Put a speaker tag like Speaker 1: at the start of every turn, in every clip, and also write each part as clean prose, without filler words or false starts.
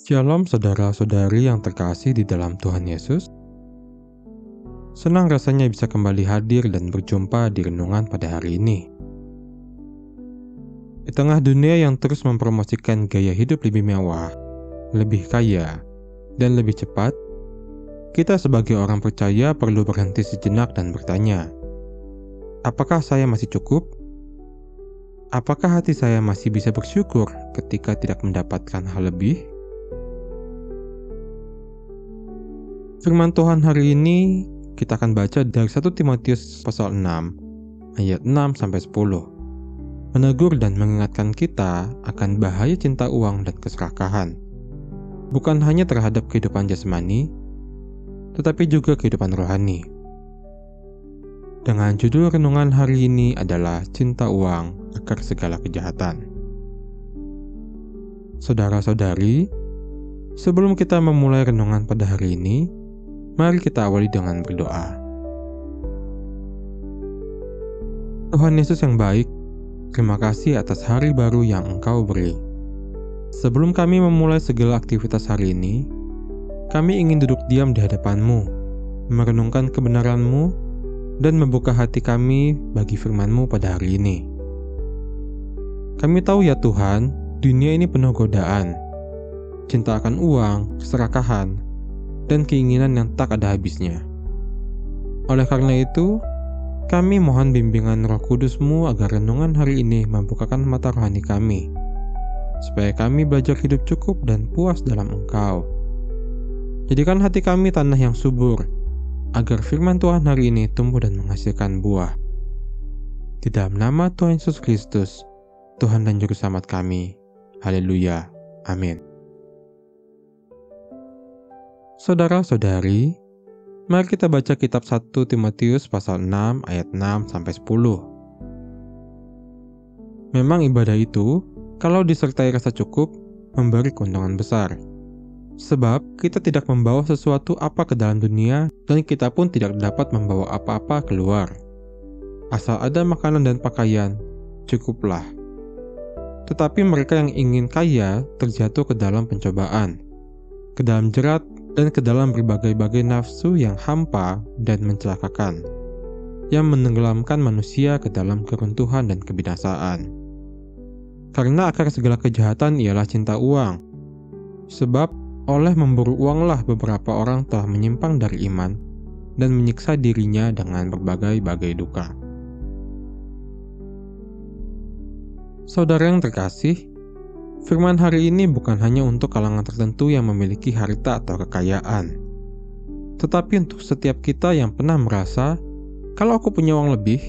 Speaker 1: Shalom saudara-saudari yang terkasih di dalam Tuhan Yesus. Senang rasanya bisa kembali hadir dan berjumpa di renungan pada hari ini. Di tengah dunia yang terus mempromosikan gaya hidup lebih mewah, lebih kaya, dan lebih cepat, kita sebagai orang percaya perlu berhenti sejenak dan bertanya, apakah saya masih cukup? Apakah hati saya masih bisa bersyukur ketika tidak mendapatkan hal lebih? Firman Tuhan hari ini kita akan baca dari 1 Timotius pasal 6 ayat 6-10. Menegur dan mengingatkan kita akan bahaya cinta uang dan keserakahan. Bukan hanya terhadap kehidupan jasmani, tetapi juga kehidupan rohani. Dengan judul renungan hari ini adalah Cinta Uang Akar Segala Kejahatan. Saudara-saudari, sebelum kita memulai renungan pada hari ini, mari kita awali dengan berdoa. Tuhan Yesus yang baik, terima kasih atas hari baru yang Engkau beri. Sebelum kami memulai segala aktivitas hari ini, kami ingin duduk diam di hadapan-Mu, merenungkan kebenaran-Mu, dan membuka hati kami bagi firman-Mu pada hari ini. Kami tahu ya Tuhan, dunia ini penuh godaan, cinta akan uang, keserakahan, dan keinginan yang tak ada habisnya. Oleh karena itu, kami mohon bimbingan Roh Kudus-Mu agar renungan hari ini membukakan mata rohani kami, supaya kami belajar hidup cukup dan puas dalam Engkau. Jadikan hati kami tanah yang subur, agar firman Tuhan hari ini tumbuh dan menghasilkan buah. Di dalam nama Tuhan Yesus Kristus, Tuhan dan Juru Selamat kami. Haleluya. Amin. Saudara-saudari, mari kita baca kitab 1 Timotius pasal 6 ayat 6-10. Memang ibadah itu, kalau disertai rasa cukup, memberi keuntungan besar. Sebab kita tidak membawa sesuatu apa ke dalam dunia, dan kita pun tidak dapat membawa apa-apa keluar. Asal ada makanan dan pakaian, cukuplah. Tetapi mereka yang ingin kaya terjatuh ke dalam pencobaan, ke dalam jerat, dan ke dalam berbagai-bagai nafsu yang hampa dan mencelakakan, yang menenggelamkan manusia ke dalam keruntuhan dan kebinasaan. Karena akar segala kejahatan ialah cinta uang. Sebab oleh memburu uanglah beberapa orang telah menyimpang dari iman dan menyiksa dirinya dengan berbagai-bagai duka. Saudara yang terkasih, firman hari ini bukan hanya untuk kalangan tertentu yang memiliki harta atau kekayaan, tetapi untuk setiap kita yang pernah merasa, kalau aku punya uang lebih,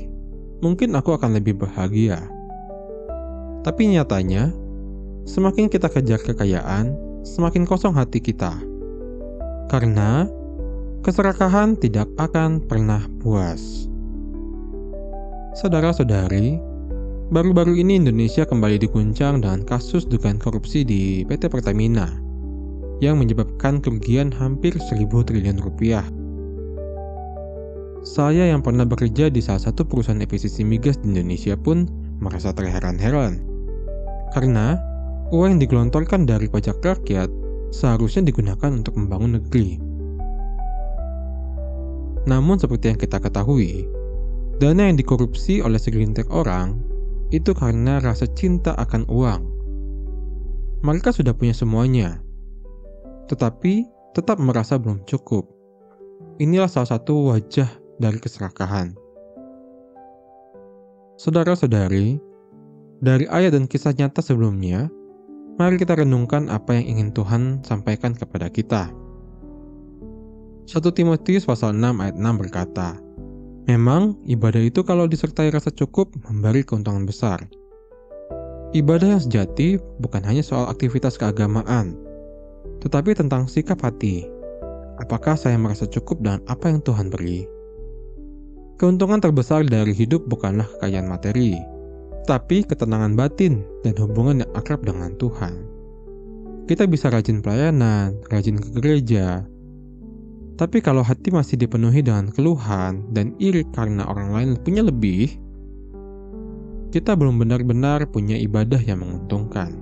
Speaker 1: mungkin aku akan lebih bahagia. Tapi nyatanya, semakin kita kejar kekayaan, semakin kosong hati kita. Karena keserakahan tidak akan pernah puas. Saudara-saudari, baru-baru ini Indonesia kembali diguncang dengan kasus dugaan korupsi di PT Pertamina yang menyebabkan kerugian hampir 1.000 triliun rupiah. Saya yang pernah bekerja di salah satu perusahaan efisiensi migas di Indonesia pun merasa terheran-heran. Karena uang yang digelontorkan dari pajak rakyat seharusnya digunakan untuk membangun negeri. Namun seperti yang kita ketahui, dana yang dikorupsi oleh segelintir orang itu karena rasa cinta akan uang. Mereka sudah punya semuanya, tetapi tetap merasa belum cukup. Inilah salah satu wajah dari keserakahan. Saudara-saudari, dari ayat dan kisah nyata sebelumnya, mari kita renungkan apa yang ingin Tuhan sampaikan kepada kita. 1 Timotius pasal 6 ayat 6 berkata, memang ibadah itu kalau disertai rasa cukup memberi keuntungan besar. Ibadah yang sejati bukan hanya soal aktivitas keagamaan, tetapi tentang sikap hati. Apakah saya merasa cukup dengan apa yang Tuhan beri? Keuntungan terbesar dari hidup bukanlah kekayaan materi, tapi ketenangan batin dan hubungan yang akrab dengan Tuhan. Kita bisa rajin pelayanan, rajin ke gereja, tapi kalau hati masih dipenuhi dengan keluhan dan iri karena orang lain punya lebih, kita belum benar-benar punya ibadah yang menguntungkan.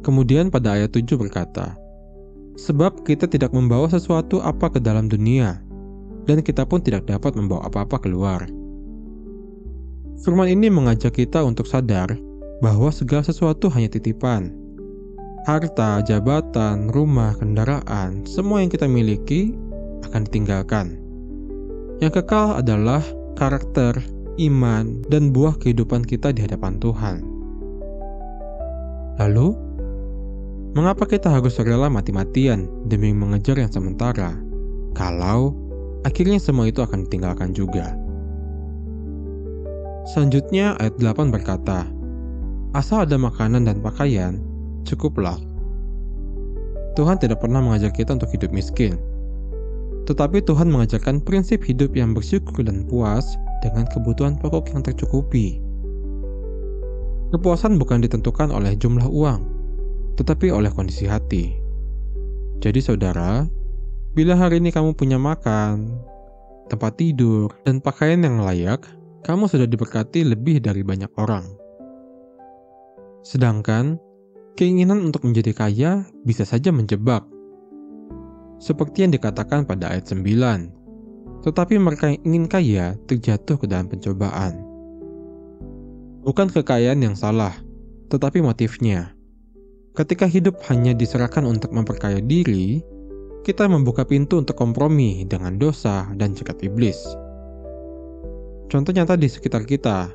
Speaker 1: Kemudian pada ayat 7 berkata, "Sebab kita tidak membawa sesuatu apa ke dalam dunia, dan kita pun tidak dapat membawa apa-apa keluar." Firman ini mengajak kita untuk sadar bahwa segala sesuatu hanya titipan. Harta, jabatan, rumah, kendaraan, semua yang kita miliki akan ditinggalkan. Yang kekal adalah karakter, iman, dan buah kehidupan kita di hadapan Tuhan. Lalu, mengapa kita harus rela mati-matian demi mengejar yang sementara, kalau akhirnya semua itu akan ditinggalkan juga? Selanjutnya ayat 8 berkata, "Asal ada makanan dan pakaian, cukuplah." Tuhan tidak pernah mengajak kita untuk hidup miskin. Tetapi Tuhan mengajarkan prinsip hidup yang bersyukur dan puas dengan kebutuhan pokok yang tercukupi. Kepuasan bukan ditentukan oleh jumlah uang, tetapi oleh kondisi hati. Jadi saudara, bila hari ini kamu punya makan, tempat tidur, dan pakaian yang layak, kamu sudah diberkati lebih dari banyak orang. Sedangkan, keinginan untuk menjadi kaya bisa saja menjebak. Seperti yang dikatakan pada ayat 9, tetapi mereka yang ingin kaya terjatuh ke dalam pencobaan. Bukan kekayaan yang salah, tetapi motifnya. Ketika hidup hanya diserahkan untuk memperkaya diri, kita membuka pintu untuk kompromi dengan dosa dan jekat iblis. Contoh nyata di sekitar kita,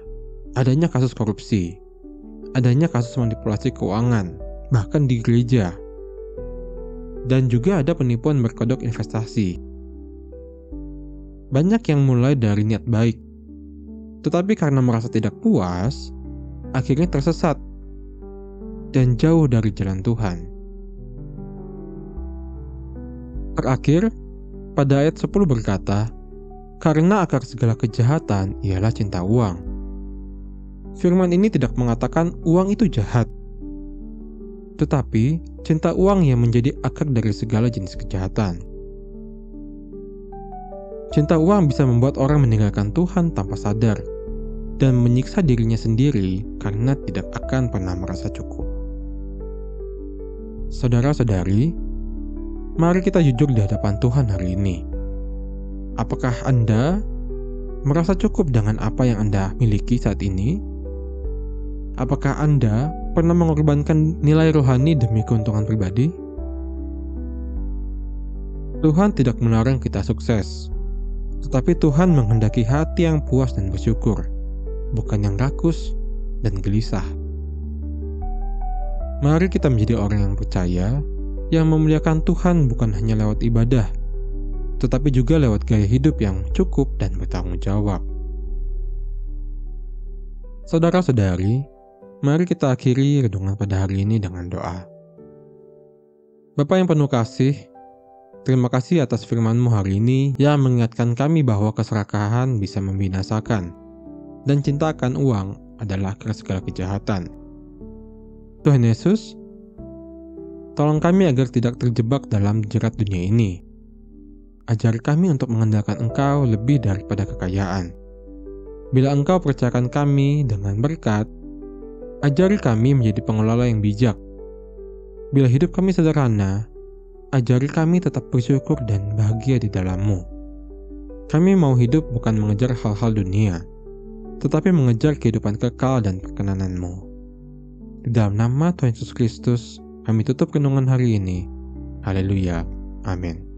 Speaker 1: adanya kasus korupsi, adanya kasus manipulasi keuangan, bahkan di gereja. Dan juga ada penipuan berkodok investasi. Banyak yang mulai dari niat baik, tetapi karena merasa tidak puas, akhirnya tersesat dan jauh dari jalan Tuhan. Terakhir, pada ayat 10 berkata, "Karena akar segala kejahatan ialah cinta uang." Firman ini tidak mengatakan uang itu jahat, tetapi cinta uang yang menjadi akar dari segala jenis kejahatan. Cinta uang bisa membuat orang meninggalkan Tuhan tanpa sadar dan menyiksa dirinya sendiri karena tidak akan pernah merasa cukup. Saudara-saudari, mari kita jujur di hadapan Tuhan hari ini. Apakah Anda merasa cukup dengan apa yang Anda miliki saat ini? Apakah Anda pernah mengorbankan nilai rohani demi keuntungan pribadi? Tuhan tidak melarang kita sukses, tetapi Tuhan menghendaki hati yang puas dan bersyukur, bukan yang rakus dan gelisah. Mari kita menjadi orang yang percaya, yang memuliakan Tuhan bukan hanya lewat ibadah, tetapi juga lewat gaya hidup yang cukup dan bertanggung jawab. Saudara-saudari, mari kita akhiri renungan pada hari ini dengan doa. Bapa yang penuh kasih, terima kasih atas firman-Mu hari ini yang mengingatkan kami bahwa keserakahan bisa membinasakan, dan cinta akan uang adalah akar segala kejahatan. Tuhan Yesus, tolong kami agar tidak terjebak dalam jerat dunia ini. Ajari kami untuk mengandalkan Engkau lebih daripada kekayaan. Bila Engkau percayakan kami dengan berkat, ajari kami menjadi pengelola yang bijak. Bila hidup kami sederhana, ajari kami tetap bersyukur dan bahagia di dalam-Mu. Kami mau hidup bukan mengejar hal-hal dunia, tetapi mengejar kehidupan kekal dan perkenanan-Mu. Di dalam nama Tuhan Yesus Kristus, kami tutup renungan hari ini. Haleluya. Amin.